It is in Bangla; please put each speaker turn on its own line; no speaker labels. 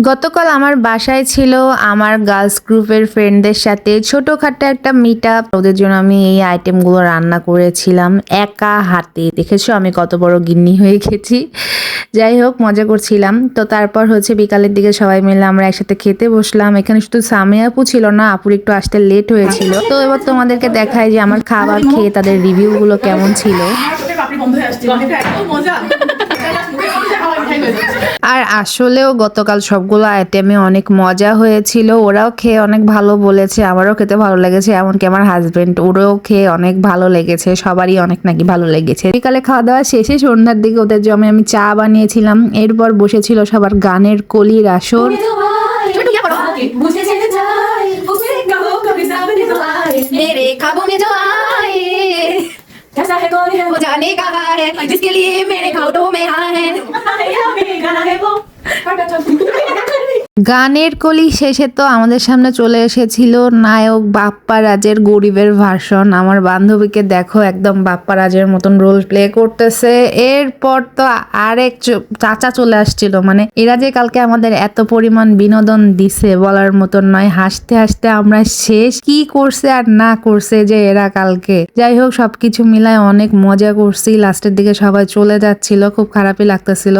গতকাল আমার বাসায় ছিল আমার গার্লস গ্রুপের ফ্রেন্ডদের সাথে ছোটখাটো একটা মিট আপ। ওদের জন্য আমি এই আইটেমগুলো রান্না করেছিলাম একা হাতে। দেখেছো আমি কত বড় গিন্নি হয়ে গেছি। যাই হোক, মজা করছিলাম। তো তারপর হচ্ছে বিকালের দিকে সবাই মিলে আমরা একসাথে খেতে বসলাম। এখানে শুধু সামিয়া আপু ছিল না, আপুর একটু আসতে লেট হয়েছিল। তো এবার তোমাদেরকে দেখাই যে আমার খাবার খেয়ে তাদের রিভিউগুলো কেমন ছিল। আর আসলেও গতকাল সবগুলো আইটেমে অনেক মজা হয়েছিল। ওরাও খেয়ে অনেক ভালো বলেছে, আমারও খেতে ভালো লেগেছে। এমনকি আমার হাজবেন্ড, ওরাও খেয়ে অনেক ভালো লেগেছে। সবারই অনেক নাকি ভালো লেগেছে। বিকালে খাওয়া দাওয়া শেষে সন্ধ্যার দিকে ওদের জন্য আমি চা বানিয়েছিলাম। এরপর বসেছিল সবার গানের কলির আসর।
कैसा है कौन है वो जाने का है जिसके लिए मेरे होठों में हाँ है गाना है वो
গানের কলি শেষে তো আমাদের সামনে চলে এসেছিল নায়ক বাপ্পা রাজের গরিবের ভার্সন। আমার বান্ধবীকে দেখো একদম বাপ্পা রাজের মতন রোল প্লে করতেছে। এরপর তো আরেক চাচা চলে আসছিল। মানে এরা যে কালকে আমাদের এত পরিমাণ বিনোদন দিছে বলার মতন নয়। হাসতে হাসতে আমরা শেষ। কি করছে আর না করছে যে এরা কালকে। যাই হোক, সবকিছু মিলায় অনেক মজা করছি। লাস্টের দিকে সবাই চলে যাচ্ছিল, খুব খারাপই লাগতেছিল।